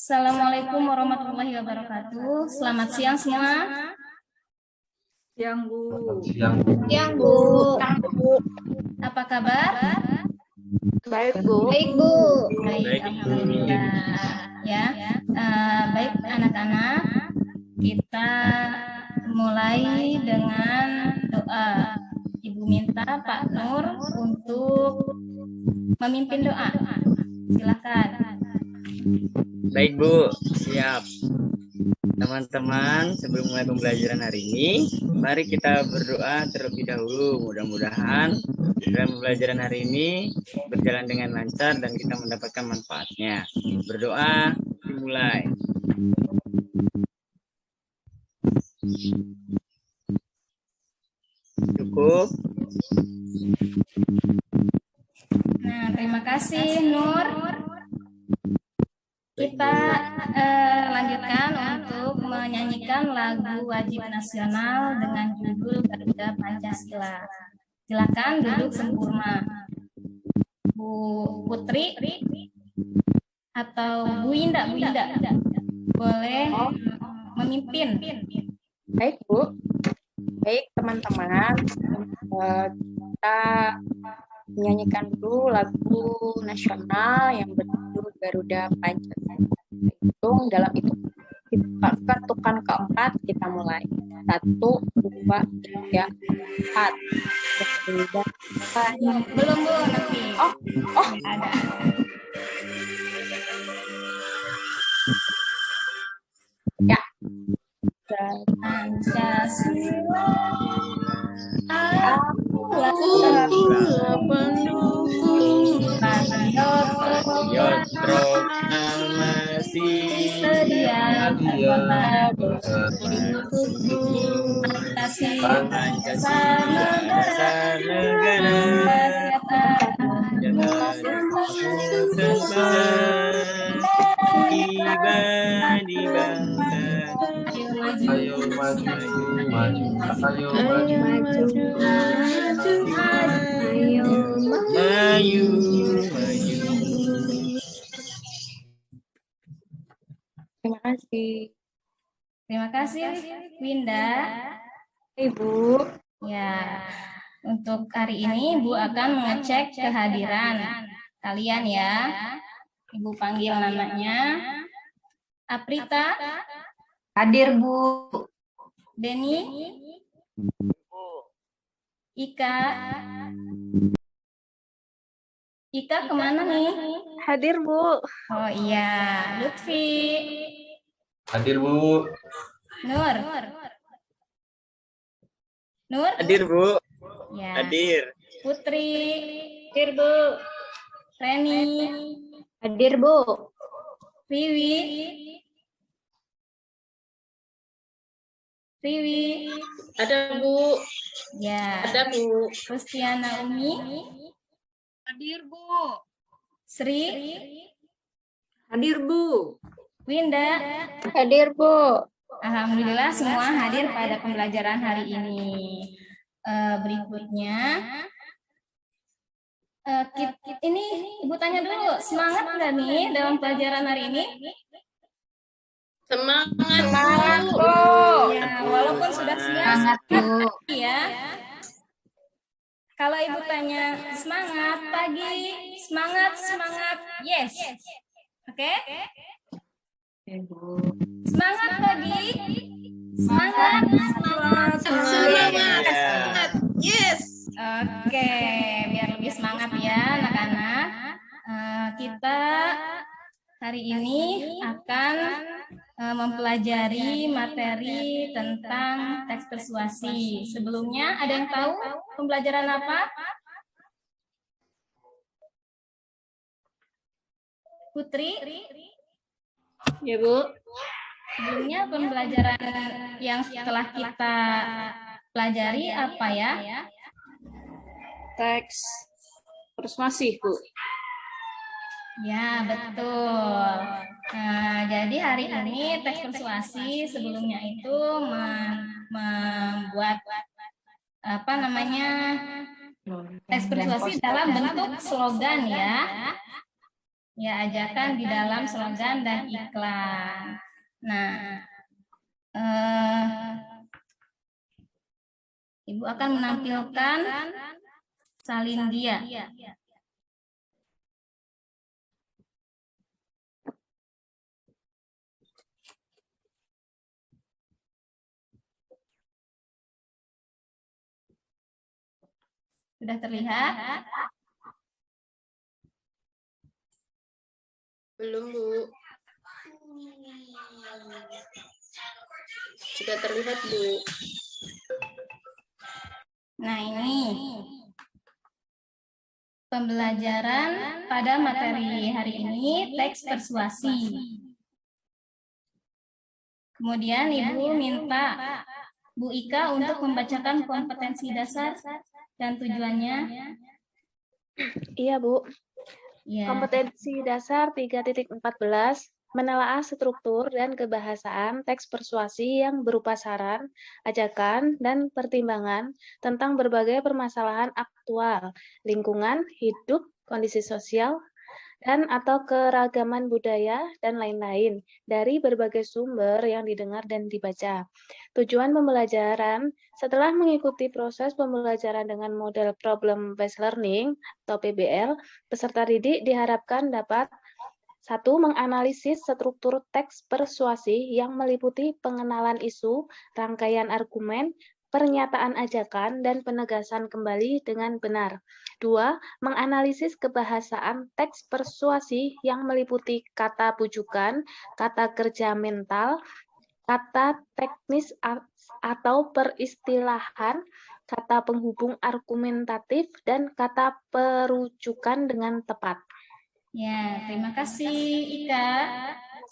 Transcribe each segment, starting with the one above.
Assalamualaikum warahmatullahi wabarakatuh. Selamat siang semua. Siang, Bu. Siang. Siang, Bu. Apa kabar? Baik, Bu. Baik, Bu. Baik, alhamdulillah. Ya, baik anak-anak. Kita mulai dengan doa. Ibu minta Pak Nur untuk memimpin doa. Silakan. Baik, Bu, siap. Teman-teman, sebelum mulai pembelajaran hari ini, mari kita berdoa terlebih dahulu. Mudah-mudahan dalam pembelajaran hari ini berjalan dengan lancar dan kita mendapatkan manfaatnya. Berdoa, dimulai. Cukup. Nah, terima kasih Nur. Kita lanjutkan untuk menyanyikan lagu wajib nasional dengan judul Garuda Pancasila. Silakan duduk sempurna. Bu Putri atau Bu Indah, boleh memimpin. Baik, Bu. Baik, teman-teman. Kita menyanyikan dulu lagu nasional yang berjudul Garuda Pancasila. Hitung dalam itu ketukan keempat kita mulai. 1, 2, 3, 4. Garuda Pancasila. Belum Bu nanti. Oh, Ada. Ya. Pancasila. Patriot proklamasi Sedia Pancasila dasar negara tiba di bangsa. Ayo maju, maju, ayo maju, Maju. Terima kasih. Terima kasih Winda. Ibu. Ya, untuk hari ini Ibu akan mengecek kehadiran kalian ya. Ibu panggil namanya. Aprita, Hadir, Bu. Denny, Ika. Ika kemana nih? Hadir, Bu. Oh iya, Lutfi, hadir Bu. Nur. Nur? Hadir, Bu. Ya. Hadir. Putri. Hadir, Bu. Reni. Hadir, Bu. Riwi. Ada, Bu. Ya. Ada, Bu. Rustiana Umi. Hadir, Bu. Sri. Hadir, Bu. Winda. Hadir, Bu. Alhamdulillah semua hadir pada pembelajaran hari ini. Berikutnya. Ini Ibu tanya dulu, semangat nggak nih dalam pelajaran hari ini? Semangat, Bu. Ya, walaupun sudah siang, Semangat, Bu. ya. Kalau Ibu tanya semangat pagi, semangat, yes. Oke? Semangat pagi, semangat. Yes. Oke, biar lebih semangat ya anak-anak. Kita hari ini akan mempelajari materi tentang teks persuasi. Sebelumnya ada yang tahu pembelajaran apa? Putri? Ya, Bu. Sebelumnya pembelajaran yang setelah kita pelajari apa ya? Teks persuasi, Bu. Ya, betul. Nah, jadi hari ini teks persuasi sebelumnya itu membuat apa namanya teks persuasi dalam bentuk slogan ya. Ya, ajakan di dalam slogan dan iklan. Nah, Ibu akan menampilkan salin dia. Sudah terlihat? Belum, Bu. Sudah terlihat, Bu. Nah, ini pembelajaran pada materi hari ini, teks persuasi. Kemudian Ibu minta Bu Ika untuk membacakan kompetensi dasar dan tujuannya. Iya, Bu. Ya. Kompetensi dasar 3.14 menelaah struktur dan kebahasaan teks persuasi yang berupa saran, ajakan, dan pertimbangan tentang berbagai permasalahan aktual, lingkungan, hidup, kondisi sosial, dan atau keragaman budaya, dan lain-lain dari berbagai sumber yang didengar dan dibaca. Tujuan pembelajaran, setelah mengikuti proses pembelajaran dengan model Problem Based Learning atau PBL, peserta didik diharapkan dapat 1. Menganalisis struktur teks persuasi yang meliputi pengenalan isu, rangkaian argumen, pernyataan ajakan, dan penegasan kembali dengan benar. 2. Menganalisis kebahasaan teks persuasi yang meliputi kata bujukan, kata kerja mental, kata teknis atau peristilahan, kata penghubung argumentatif, dan kata perujukan dengan tepat. Ya, terima kasih Ika.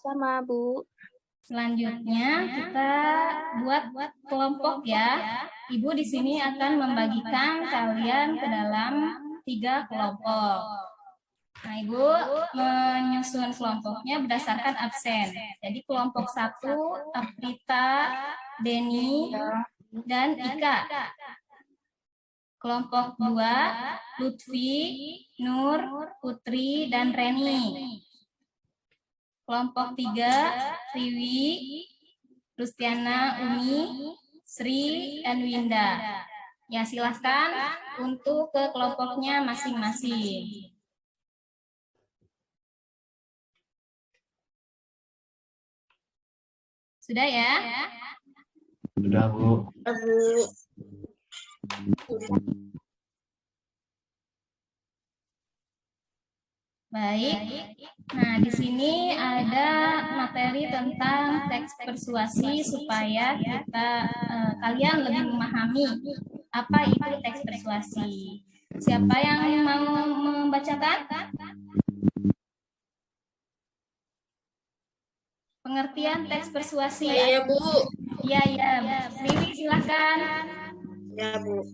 Sama, Bu. Selanjutnya kita buat kelompok ya. Ibu di sini akan membagikan kalian ke dalam 3 kelompok. Nah, Ibu menyusun kelompoknya berdasarkan absen. Jadi kelompok 1 Aprita, Denny, dan Ika. Kelompok 2 Lutfi, Nur, Putri, dan Reni. Kelompok 3 Riwi, Lustiana, Umi, Sri, dan Winda. Ya, silahkan untuk ke kelompoknya masing-masing. Sudah ya? Sudah, Bu. Baik. Nah, di sini ada materi tentang teks persuasi supaya kalian lebih memahami apa itu teks persuasi. Siapa yang mau membacakan? Pengertian teks persuasi. Iya, Bu. Iya. Riwi, silakan. Ya, Bu.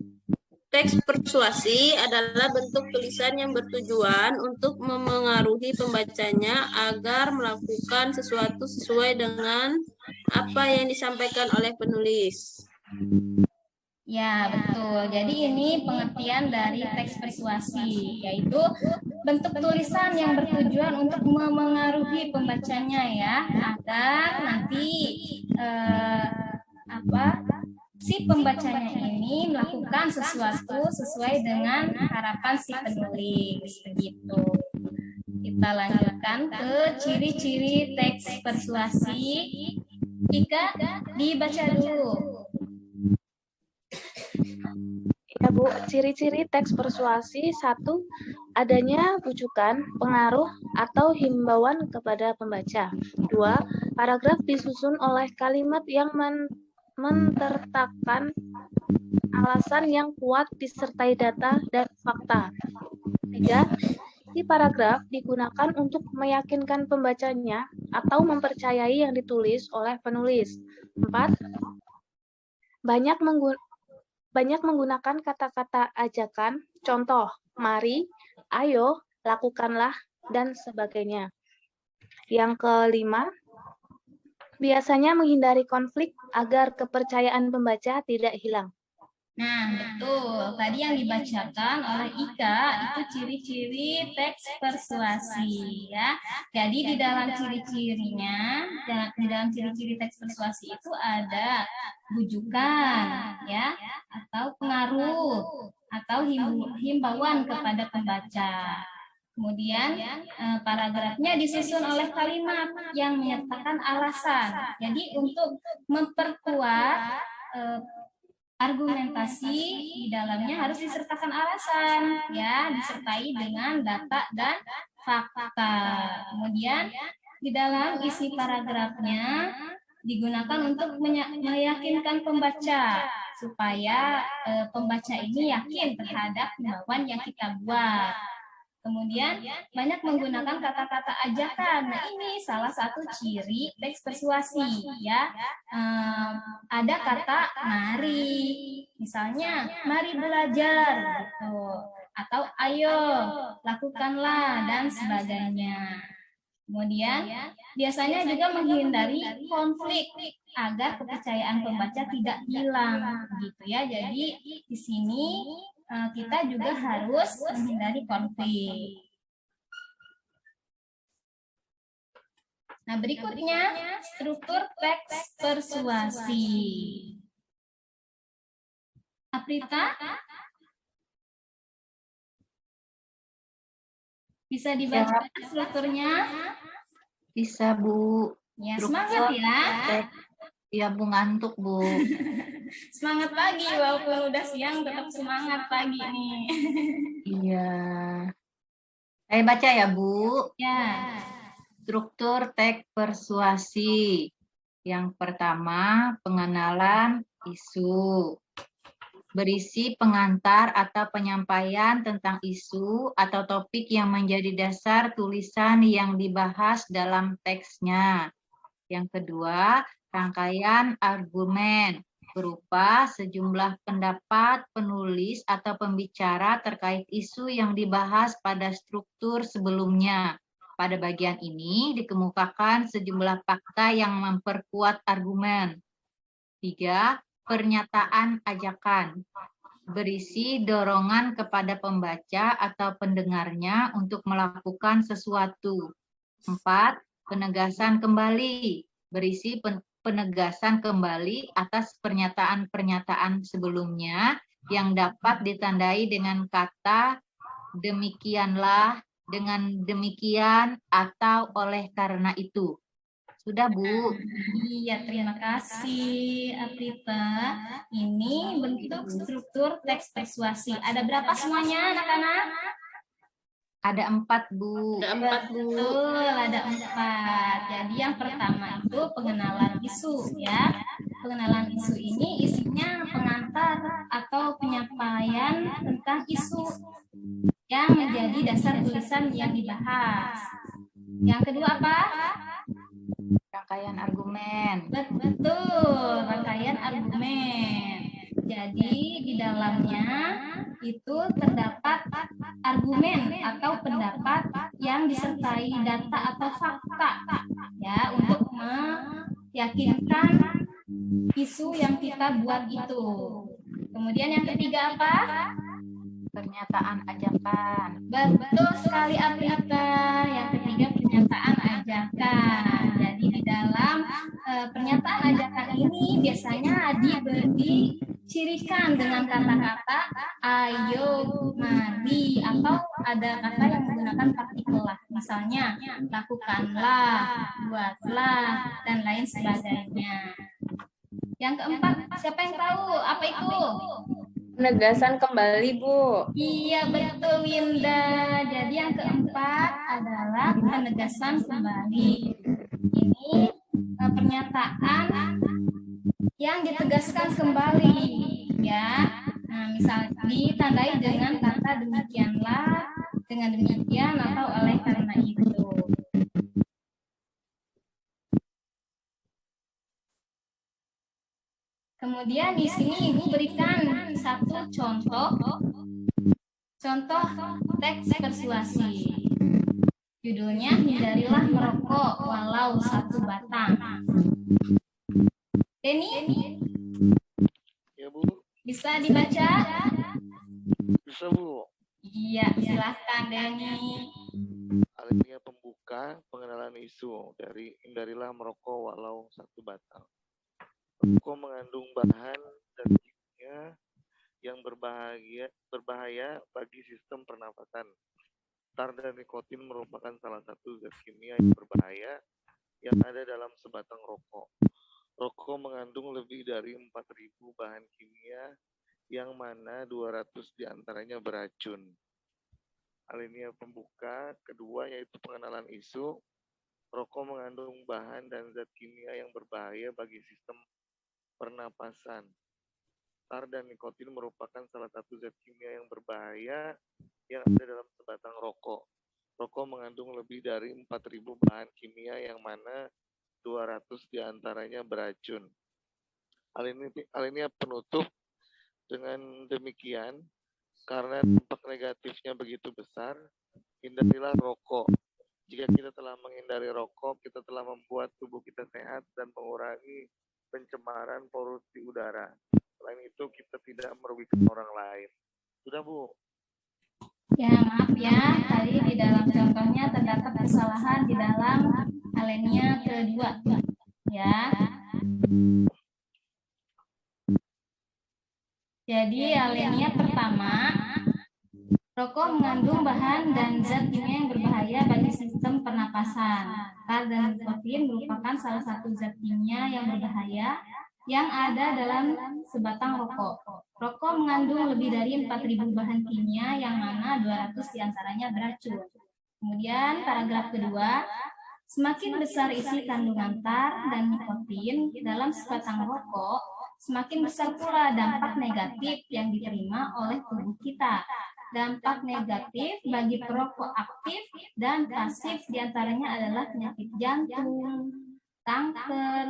Teks persuasi adalah bentuk tulisan yang bertujuan untuk memengaruhi pembacanya agar melakukan sesuatu sesuai dengan apa yang disampaikan oleh penulis. Ya, betul. Jadi ini pengertian dari teks persuasi, yaitu bentuk tulisan yang bertujuan untuk memengaruhi pembacanya ya, agar nanti si pembacanya ini melakukan sesuatu sesuai dengan harapan si penulis. Begitu. Kita lanjutkan ke ciri-ciri teks persuasi. Ika, dibaca dulu. Ya, Bu. Ciri-ciri teks persuasi: 1. Adanya bujukan, pengaruh, atau himbauan kepada pembaca. 2. Paragraf disusun oleh kalimat yang mentertakan alasan yang kuat disertai data dan fakta. 3. Isi paragraf digunakan untuk meyakinkan pembacanya atau mempercayai yang ditulis oleh penulis. 4. Banyak menggunakan kata-kata ajakan, contoh, mari, ayo, lakukanlah, dan sebagainya. Yang kelima, biasanya menghindari konflik agar kepercayaan pembaca tidak hilang. Nah, betul. Tadi yang dibacakan oleh Ika itu ciri-ciri teks persuasi ya. Jadi di dalam ciri-cirinya, di dalam ciri-ciri teks persuasi itu ada bujukan ya, atau pengaruh atau himbauan kepada pembaca. Kemudian paragrafnya disusun oleh kalimat yang menyertakan alasan. Jadi untuk memperkuat argumentasi di dalamnya harus disertakan alasan, ya, disertai dengan data dan fakta. Kemudian di dalam isi paragrafnya digunakan untuk meyakinkan pembaca supaya pembaca ini yakin terhadap himbauan yang kita buat. Kemudian banyak menggunakan kata-kata ajakan. Nah, ini salah satu ciri teks persuasi ya. Ada kata mari, misalnya mari belajar gitu, atau ayo lakukanlah dan sebagainya. Kemudian biasanya juga menghindari konflik agar kepercayaan pembaca tidak hilang gitu ya. Jadi di sini kita juga harus menghindari konflik. Nah, berikutnya struktur teks persuasi. Aprita, bisa dibaca strukturnya? Bisa, Bu. Ya, semangat ya. Ya, Bu, ngantuk, Bu. Semangat pagi, walaupun udah siang tetap semangat pagi nih. Iya. Saya baca ya, Bu. Ya. Struktur teks persuasi. Yang pertama, pengenalan isu. Berisi pengantar atau penyampaian tentang isu atau topik yang menjadi dasar tulisan yang dibahas dalam teksnya. Yang kedua, rangkaian argumen berupa sejumlah pendapat penulis atau pembicara terkait isu yang dibahas pada struktur sebelumnya. Pada bagian ini dikemukakan sejumlah fakta yang memperkuat argumen. 3. Pernyataan ajakan. Berisi dorongan kepada pembaca atau pendengarnya untuk melakukan sesuatu. 4. Penegasan kembali. Berisi penegasan kembali atas pernyataan-pernyataan sebelumnya yang dapat ditandai dengan kata demikianlah, dengan demikian, atau oleh karena itu. Sudah, Bu. Iya, terima kasih, Aprita. Ini bentuk struktur teks persuasi. Ada berapa semuanya, anak-anak? Ada 4, Bu. Ada 4, Bu. Betul, ada 4. Jadi yang pertama itu pengenalan isu, ya. Pengenalan isu ini isinya pengantar atau penyampaian tentang isu yang menjadi dasar tulisan yang dibahas. Yang kedua apa? Rangkaian argumen. Betul, rangkaian argumen. Jadi di dalamnya itu terdapat argumen atau pendapat yang disertai data atau fakta ya untuk meyakinkan isu yang kita buat itu. Kemudian yang ketiga apa? Pernyataan ajakan. Betul sekali, Aprita. Yang ketiga pernyataan ajakan. Jadi di dalam pernyataan ajakan ini biasanya dicirikan dengan kata-kata ayo, mari, atau ada kata yang menggunakan partikelah. Misalnya lakukanlah, buatlah, dan lain sebagainya. Yang keempat, siapa yang tahu apa itu? Penegasan kembali, Bu. Iya, betul, Winda. Jadi yang keempat adalah penegasan kembali. Ini pernyataan yang ditegaskan kembali, ya. Nah, misal ditandai dengan kata demikianlah, dengan demikian, atau oleh karena itu. Kemudian di sini Ibu berikan satu contoh teks persuasi. Judulnya hindarilah merokok walau 1 batang. Denny? Ya, Bu. Bisa Bisa dibaca? Bisa, Bu. Iya, silahkan Denny. Alinea pembuka, pengenalan isu dari hindarilah merokok walau 1 batang. Rokok mengandung bahan dan kimia yang berbahaya bagi sistem pernafasan. Tar dan nikotin merupakan salah satu zat kimia yang berbahaya yang ada dalam sebatang rokok. Rokok mengandung lebih dari 4.000 bahan kimia yang mana 200 diantaranya beracun. Alinea pembuka kedua yaitu pengenalan isu. Rokok mengandung bahan dan zat kimia yang berbahaya bagi sistem pernapasan. Tar dan nikotin merupakan salah satu zat kimia yang berbahaya yang ada dalam sebatang rokok. Rokok mengandung lebih dari 4.000 bahan kimia yang mana 200 diantaranya beracun. Alinea penutup. Dengan demikian, karena dampak negatifnya begitu besar, hindarilah rokok. Jika kita telah menghindari rokok, kita telah membuat tubuh kita sehat dan mengurangi pencemaran polusi udara. Selain itu, kita tidak merugikan orang lain. Sudah, Bu? Ya, maaf ya, tadi di dalam contohnya terdapat kesalahan di dalam alinea kedua. Ya. Jadi alinea pertama, rokok mengandung bahan dan zat kimia yang berbahaya bagi sistem pernapasan. Tar dan nikotin merupakan salah satu zat kimia yang berbahaya yang ada dalam sebatang rokok. Rokok mengandung lebih dari 4.000 bahan kimia yang mana 200 diantaranya beracun. Kemudian paragraf kedua, semakin besar isi kandungan tar dan nikotin dalam sebatang rokok, semakin besar pula dampak negatif yang diterima oleh tubuh kita. Dampak negatif bagi perokok aktif dan pasif diantaranya adalah penyakit jantung, kanker,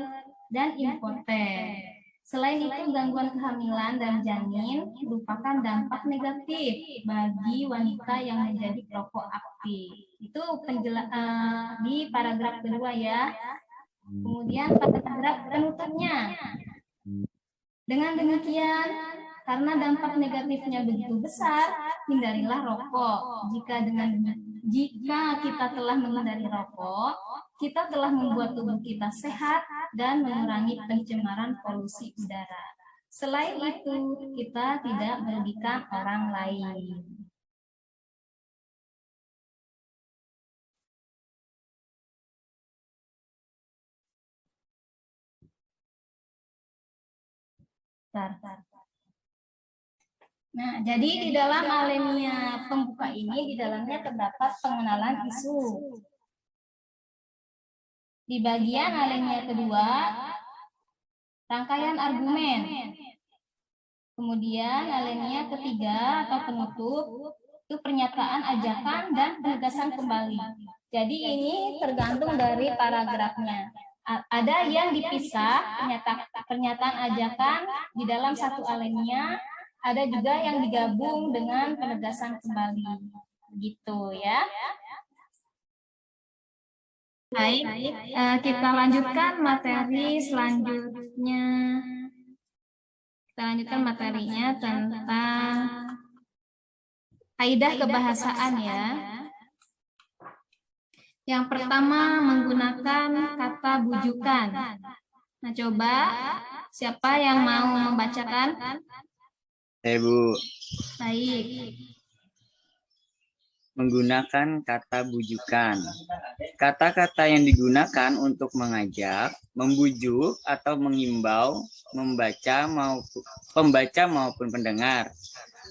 dan impoten. Selain itu, gangguan kehamilan dan janin merupakan dampak negatif bagi wanita yang menjadi perokok aktif. Itu di paragraf kedua ya. Kemudian paragraf penutupnya. Dengan demikian, karena dampak negatifnya begitu besar, hindarilah rokok. Jika kita telah menghindari rokok, kita telah membuat tubuh kita sehat dan mengurangi pencemaran polusi udara. Selain itu, kita tidak merugikan orang lain. Nah, jadi di dalam alinea pembuka ini, di dalamnya terdapat pengenalan isu. Di bagian alinea kedua, rangkaian argumen. Kemudian alinea ketiga atau penutup, itu pernyataan ajakan dan penegasan kembali. Jadi ini tergantung dari paragrafnya. Ada yang dipisah, pernyataan ajakan di dalam satu alinea, ada juga yang digabung dengan penegasan kembali. Gitu ya. Baik, kita lanjutkan materi selanjutnya. Kita lanjutkan materinya tentang kaidah kebahasaan ya. Yang pertama menggunakan kata bujukan. Nah, coba siapa yang mau membacakan? Bu. Baik. Menggunakan kata bujukan. Kata-kata yang digunakan untuk mengajak, membujuk, atau mengimbau, pembaca maupun pendengar.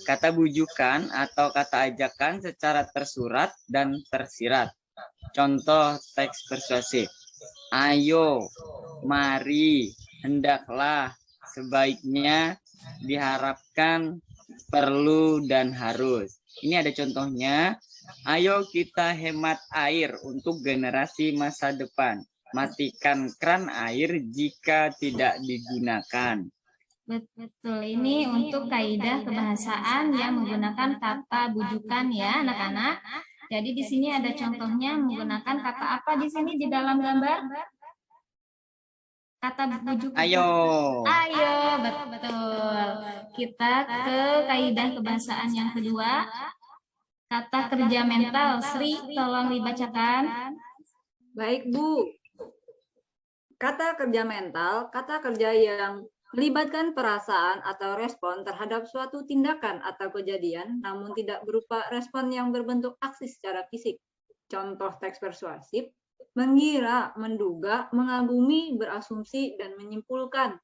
Kata bujukan atau kata ajakan secara tersurat dan tersirat. Contoh teks persuasif. Ayo, mari, hendaklah, sebaiknya, diharapkan, perlu, dan harus. Ini ada contohnya. Ayo kita hemat air untuk generasi masa depan. Matikan keran air jika tidak digunakan. Betul, ini untuk kaidah kebahasaan yang menggunakan kata bujukan ya anak-anak. Jadi di sini ada contohnya menggunakan kata apa di sini di dalam gambar? Kata bujuk. Ayo. Ayo, betul. Kita ke kaidah kebahasaan yang kedua. Kata kerja mental. Sri, tolong dibacakan. Baik, Bu. Kata kerja mental, kata kerja yang melibatkan perasaan atau respon terhadap suatu tindakan atau kejadian, namun tidak berupa respon yang berbentuk aksi secara fisik. Contoh teks persuasif, mengira, menduga, mengagumi, berasumsi, dan menyimpulkan.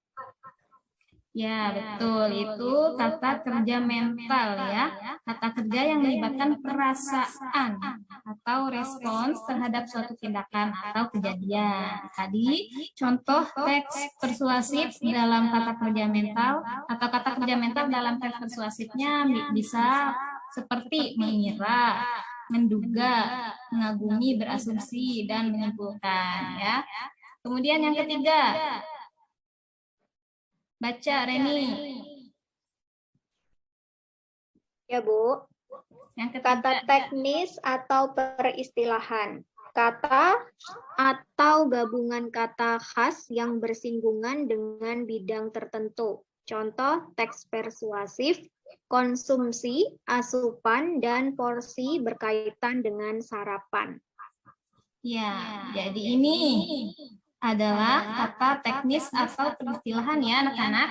Ya, betul. Itu kata kerja mental ya. Kata kerja yang melibatkan perasaan atau respons terhadap suatu tindakan atau kejadian. Tadi contoh teks persuasif dalam kata kerja mental atau kata kerja mental dalam teks persuasifnya bisa seperti mengira, menduga, mengagumi, berasumsi, dan menyimpulkan ya. Kemudian yang ketiga, baca Reni. Ya, Bu. Yang Kata teknis atau peristilahan. Kata atau gabungan kata khas yang bersinggungan dengan bidang tertentu. Contoh teks persuasif, konsumsi, asupan, dan porsi berkaitan dengan sarapan. Ya, jadi ini adalah kata teknis atau peristilahan ya anak-anak.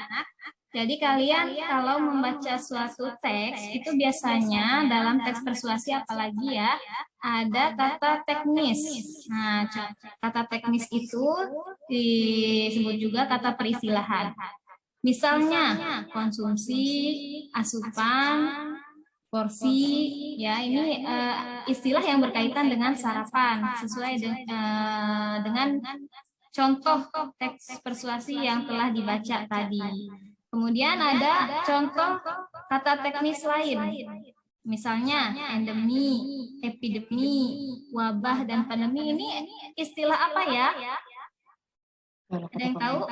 Jadi kalian kalau membaca suatu teks itu biasanya dalam teks persuasi apalagi ya ada kata teknis. Nah, kata teknis itu disebut juga kata peristilahan. Misalnya konsumsi, asupan, porsi, ya ini istilah yang berkaitan dengan sarapan sesuai dengan contoh teks persuasi yang telah dibaca tadi. Kemudian ada contoh kata teknis lain. Misalnya endemi, epidemi, wabah, dan pandemi. Ini istilah apa ya? Ada yang tahu?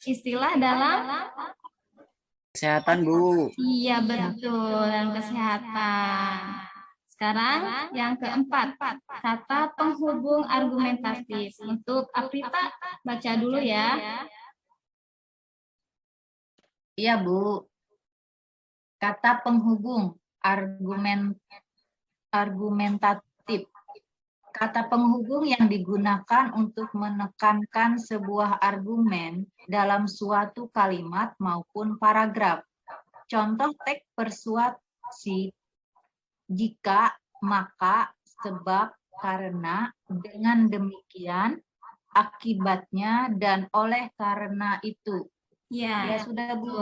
Istilah dalam Kesehatan, Bu. Iya, betul, dalam kesehatan. Sekarang yang keempat, kata penghubung argumentatif. Untuk Aprita, baca dulu ya. Iya, Bu. Kata penghubung argumentatif. Kata penghubung yang digunakan untuk menekankan sebuah argumen dalam suatu kalimat maupun paragraf. Contoh teks persuasi: jika, maka, sebab, karena, dengan demikian, akibatnya, dan oleh karena itu. Ya, Ya sudah, Bu.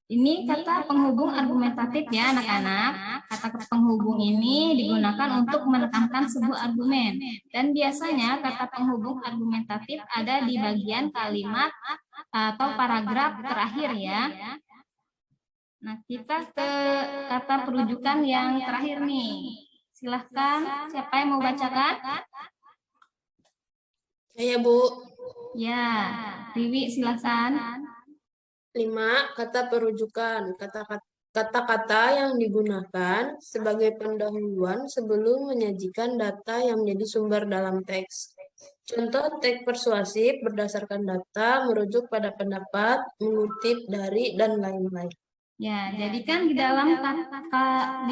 Ini kata penghubung argumentatif ya anak-anak. Kata penghubung ini digunakan untuk menekankan sebuah argumen. Dan biasanya kata penghubung argumentatif ada di bagian kalimat atau paragraf terakhir ya. Nah, kita ke kata perujukan yang terakhir nih. Silahkan, siapa yang mau bacakan? Saya, Bu. Ya, Riwi silahkan. 5. Kata perujukan. Kata-kata yang digunakan sebagai pendahuluan sebelum menyajikan data yang menjadi sumber dalam teks. Contoh teks persuasif berdasarkan data, merujuk pada pendapat, mengutip dari, dan lain-lain. Ya, jadi kan di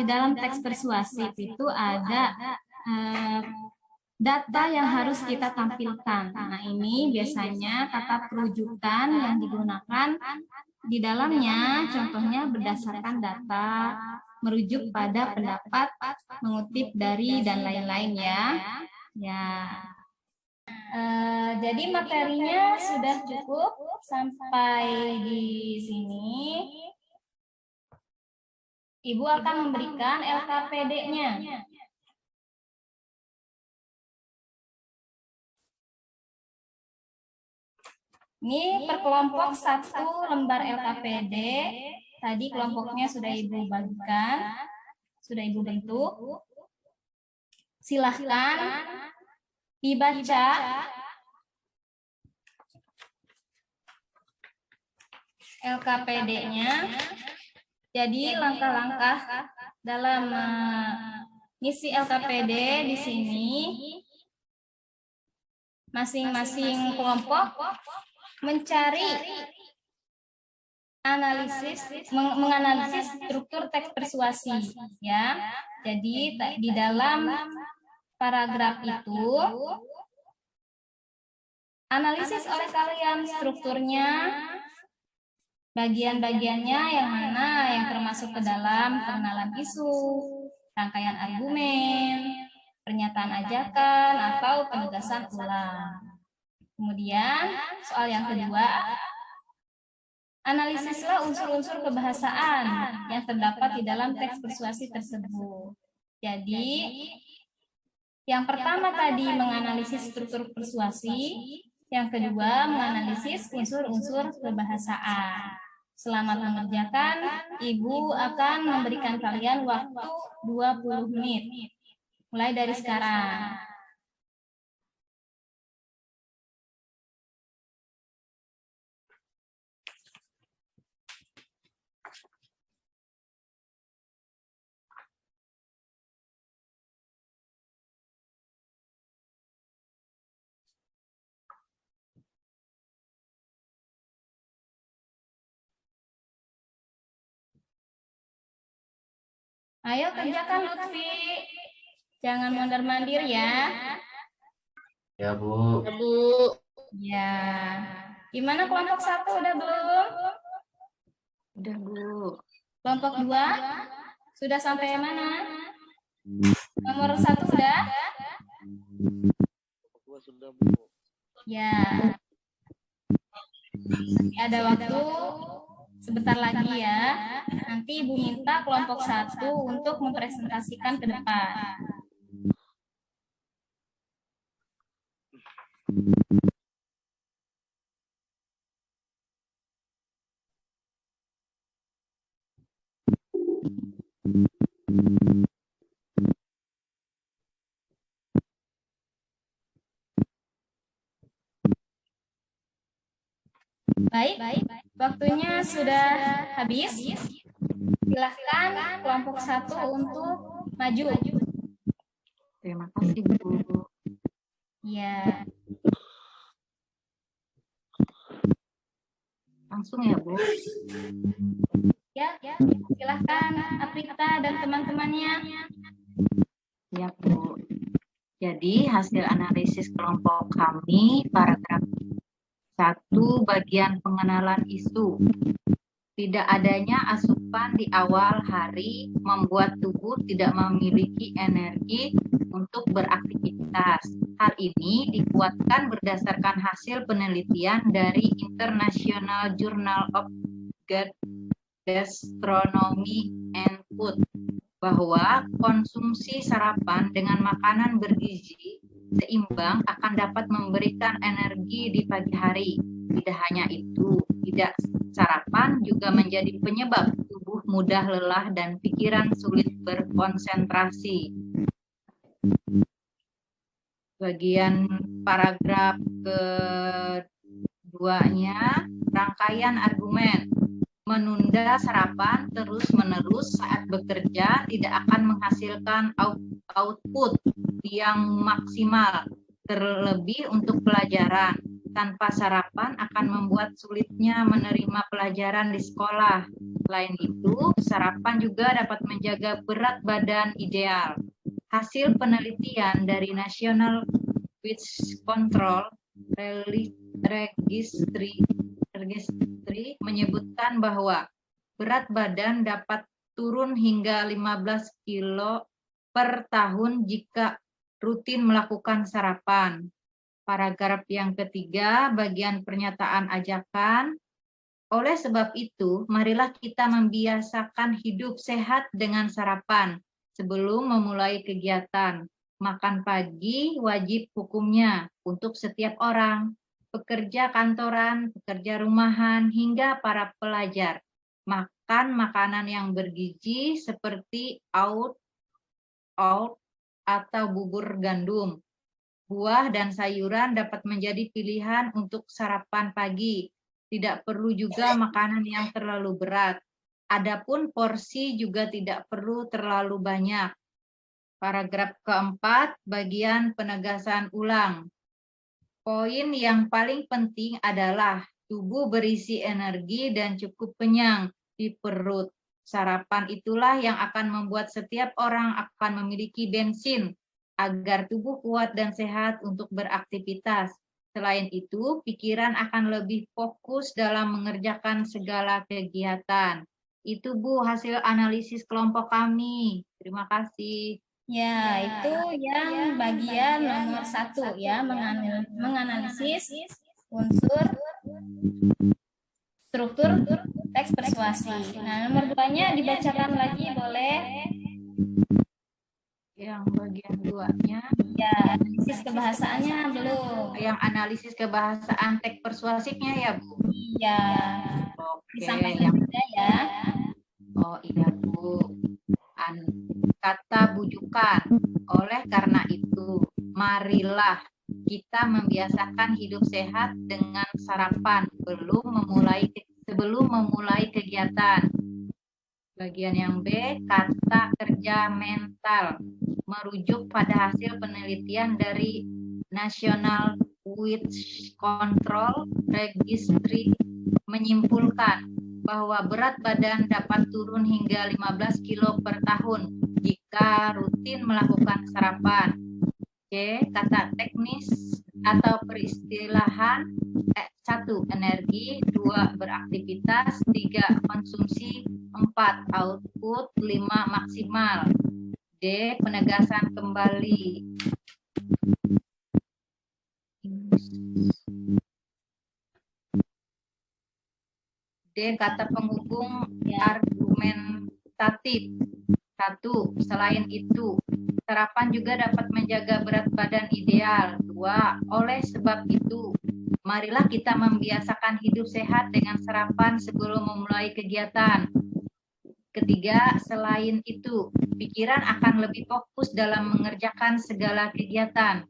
dalam teks persuasif itu ada data yang harus kita tampilkan. Nah, ini biasanya kata perujukan yang digunakan di dalamnya, contohnya berdasarkan data, merujuk pada pendapat, mengutip dari, dan lain-lain ya. Ya. Jadi materinya sudah cukup sampai di sini. Ibu akan memberikan LKPD-nya. Ini per kelompok 1 lembar LKPD. Tadi kelompoknya sudah Ibu bagikan, sudah Ibu bentuk. Silahkan dibaca LKPD-nya. Jadi langkah-langkah dalam ngisi LKPD di sini. masing-masing kelompok mencari menganalisis struktur teks persuasi ya. Jadi di dalam paragraf itu analisis oleh kalian strukturnya, bagian-bagiannya yang mana yang termasuk ke dalam pengenalan isu, rangkaian argumen, pernyataan ajakan atau penegasan ulang. Kemudian soal yang kedua, analisislah unsur-unsur kebahasaan yang terdapat di dalam teks persuasi tersebut. Jadi, yang pertama tadi menganalisis struktur persuasi, yang kedua menganalisis unsur-unsur kebahasaan. Selamat mengerjakan, Ibu akan memberikan kalian waktu 20 menit. Mulai dari sekarang. Ayo kerjakan Lutfi. Jangan mondar-mandir ya. Ya, Bu. Ya, Bu. Ya. Gimana kelompok 1 udah belum? Udah, Bu. Kelompok 2 sudah sampai mana? Nomor 1 udah? Kelompok 2 sudah, Bu. Ya. Ada waktu sebentar lagi ya. Nanti Ibu minta kelompok 1 untuk mempresentasikan ke depan. Baik, waktunya sudah habis. Silahkan kelompok 1 untuk maju. Terima kasih, Bu. Ya. Langsung ya, Bu. Ya, silahkan Aprita dan teman-temannya. Ya, Bu. Jadi hasil analisis kelompok kami paragraf 1 bagian pengenalan isu. Tidak adanya asupan di awal hari membuat tubuh tidak memiliki energi untuk beraktivitas. Hal ini dikuatkan berdasarkan hasil penelitian dari International Journal of Gastronomy and Food bahwa konsumsi sarapan dengan makanan bergizi seimbang akan dapat memberikan energi di pagi hari. Tidak hanya itu, tidak sarapan juga menjadi penyebab tubuh mudah lelah dan pikiran sulit berkonsentrasi. Bagian paragraf keduanya, rangkaian argumen. Menunda sarapan terus-menerus saat bekerja tidak akan menghasilkan output yang maksimal, terlebih untuk pelajaran. Tanpa sarapan akan membuat sulitnya menerima pelajaran di sekolah. Selain itu, sarapan juga dapat menjaga berat badan ideal. Hasil penelitian dari National Weight Control Registry menyebutkan bahwa berat badan dapat turun hingga 15 kilo per tahun jika rutin melakukan sarapan. Paragraf yang ketiga, bagian pernyataan ajakan. Oleh sebab itu, marilah kita membiasakan hidup sehat dengan sarapan sebelum memulai kegiatan. Makan pagi wajib hukumnya untuk setiap orang, pekerja kantoran, pekerja rumahan, hingga para pelajar. Makan makanan yang bergizi seperti oat atau bubur gandum. Buah dan sayuran dapat menjadi pilihan untuk sarapan pagi. Tidak perlu juga makanan yang terlalu berat. Adapun porsi juga tidak perlu terlalu banyak. Paragraf keempat, bagian penegasan ulang. Poin yang paling penting adalah tubuh berisi energi dan cukup kenyang di perut. Sarapan itulah yang akan membuat setiap orang akan memiliki bensin agar tubuh kuat dan sehat untuk beraktivitas. Selain itu, pikiran akan lebih fokus dalam mengerjakan segala kegiatan. Itu Bu hasil analisis kelompok kami. Terima kasih. Ya, itu yang bagian nomor 1 ya, menganalisis unsur struktur teks persuasi. Nah, nomor 2-nya dibacakan lagi boleh. Yang bagian 2-nya. Ya, analisis kebahasaannya belum. Yang analisis kebahasaan teks persuasifnya ya Bu? Iya. Oke. Disampaikan juga ya. Oh iya Bu. Kata bujukan. Oleh karena itu, marilah kita membiasakan hidup sehat dengan sarapan sebelum memulai kegiatan. Bagian yang B, kata kerja mental. Merujuk pada hasil penelitian dari National Weight Control Registry menyimpulkan bahwa berat badan dapat turun hingga 15 kilo per tahun jika rutin melakukan sarapan. C. Kata teknis atau peristilahan. 1. Energi. 2. Beraktivitas. 3. Konsumsi. 4. Output. 5. Maksimal. D. Penegasan kembali. D. Kata penghubung argumentatif. 1. Selain itu, sarapan juga dapat menjaga berat badan ideal. 2. Oleh sebab itu, marilah kita membiasakan hidup sehat dengan sarapan sebelum memulai kegiatan. Ketiga, selain itu, pikiran akan lebih fokus dalam mengerjakan segala kegiatan.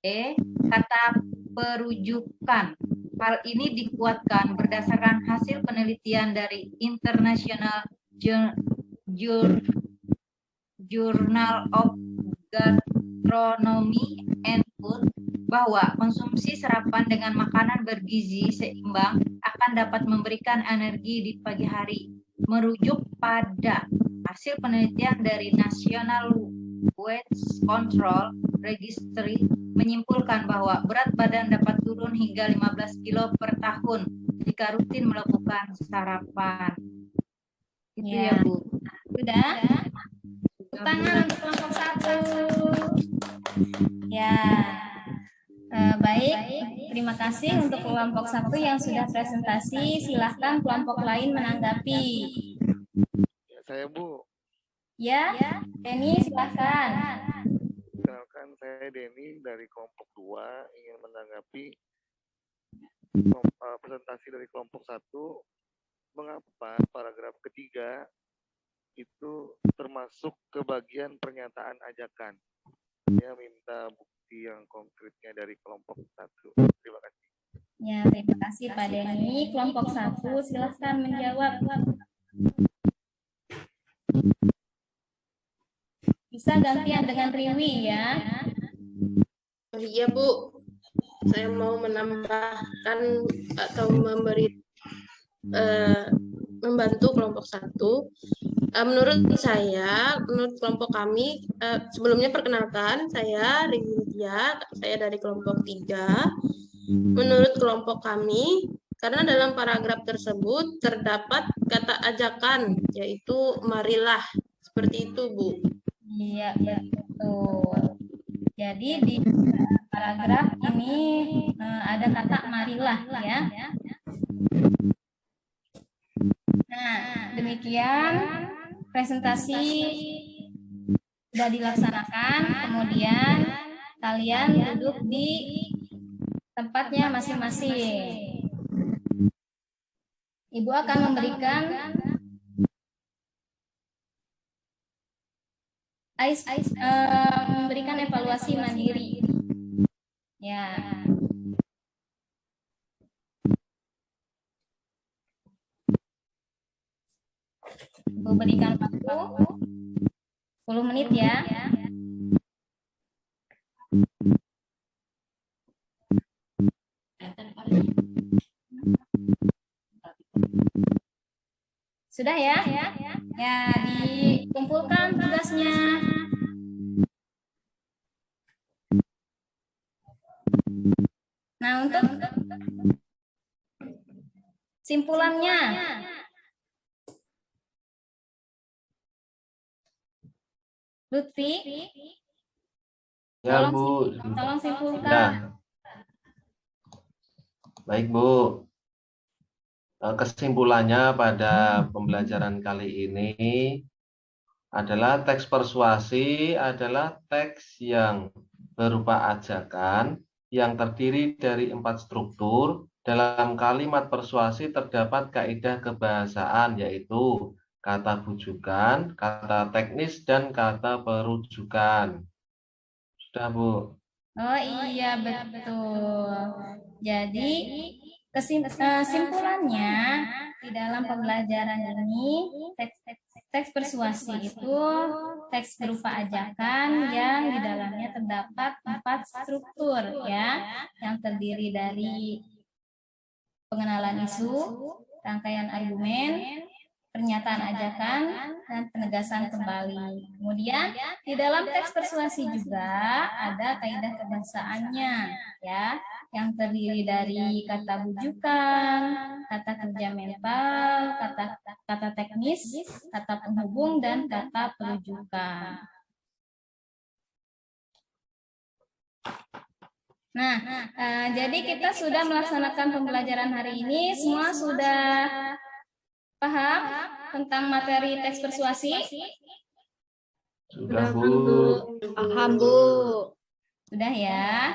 E. Kata perujukan. Hal ini dikuatkan berdasarkan hasil penelitian dari International Journal of Gastronomy and Food bahwa konsumsi sarapan dengan makanan bergizi seimbang akan dapat memberikan energi di pagi hari. Merujuk pada hasil penelitian dari National Weight Control Registry menyimpulkan bahwa berat badan dapat turun hingga 15 kilo per tahun jika rutin melakukan sarapan. Itu ya Bu. Sudah? Tangan untuk kelompok 1. Ya. Baik, terima kasih untuk kelompok 1 yang sudah presentasi. Silahkan kelompok lain menanggapi. Saya Bu. Ya, Denny silahkan. Kenalkan saya Denny dari kelompok 2 ingin menanggapi presentasi dari kelompok 1. Mengapa paragraf ketiga itu termasuk ke bagian pernyataan ajakan? Saya minta bukti yang konkretnya dari kelompok 1. Terima kasih. Ya, terima kasih Pak Denny. Kelompok 1 silahkan menjawab. Bisa gantian dengan Riwi ya. Iya Bu, saya mau menambahkan atau membantu kelompok 1. Menurut kelompok kami, sebelumnya perkenalkan, saya Riwi Widya, saya dari kelompok 3. Menurut kelompok kami, karena dalam paragraf tersebut terdapat kata ajakan, yaitu marilah, seperti itu Bu. Iya, betul. Jadi di paragraf ini ada kata marilah ya. Nah, demikian presentasi sudah dilaksanakan. Kemudian kalian duduk di tempatnya masing-masing. Ibu akan memberikan memberikan evaluasi mandiri. Ya. Ibu berikan waktu 10 menit ya. Sudah ya? Ya, dikumpulkan tugasnya. Nah, untuk simpulannya. Lutfi, Ya, Bu. tolong Ya. simpulkan. Baik, Bu. Kesimpulannya pada pembelajaran kali ini adalah teks persuasi adalah teks yang berupa ajakan yang terdiri dari 4 struktur. Dalam kalimat persuasi terdapat kaidah kebahasaan yaitu kata bujukan, kata teknis, dan kata perujukan. Sudah, Bu. Oh iya, betul. Jadi kesimpulannya di dalam pembelajaran ini teks persuasi itu teks berupa ajakan yang di dalamnya terdapat 4 struktur ya, yang terdiri dari pengenalan isu, rangkaian argumen, pernyataan ajakan, dan penegasan kembali. Kemudian di dalam teks persuasi juga ada kaidah kebahasaannya ya, yang terdiri dari kata bujukan, kata kerja mental, kata teknis, kata penghubung, dan kata perujukan. Nah, jadi kita sudah melaksanakan pembelajaran hari ini. Semua sudah paham tentang materi teks persuasi? Sudah, Bu. Paham, Bu. Sudah ya.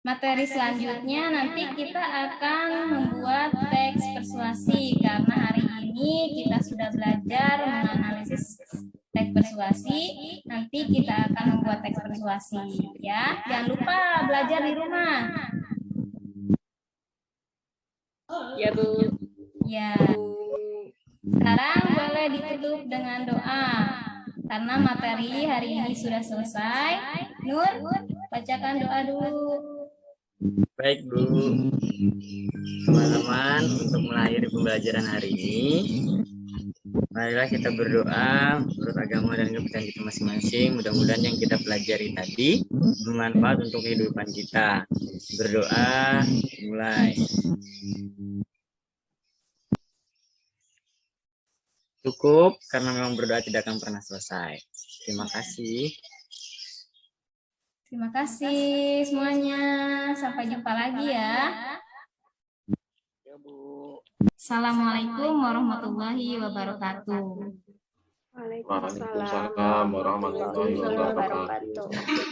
Materi selanjutnya nanti kita akan membuat teks persuasi karena hari ini kita sudah belajar menganalisis teks persuasi. Nanti kita akan membuat teks persuasi ya. Jangan lupa belajar di rumah. Ya, Bu. Ya. Sekarang boleh ditutup dengan doa. Karena materi hari ini sudah selesai. Nur, bacakan doa dulu. Baik, Bu. Teman-teman, untuk mengakhiri pembelajaran hari ini, marilah kita berdoa menurut agama dan kepercayaan kita masing-masing. Mudah-mudahan yang kita pelajari tadi bermanfaat untuk kehidupan kita. Berdoa, mulai. Cukup, karena memang berdoa tidak akan pernah selesai. Terima kasih. Terima kasih semuanya. Sampai jumpa lagi ya. Ya, Bu. Assalamualaikum warahmatullahi wabarakatuh. Waalaikumsalam Waalaikumsalam warahmatullahi wabarakatuh. wabarakatuh.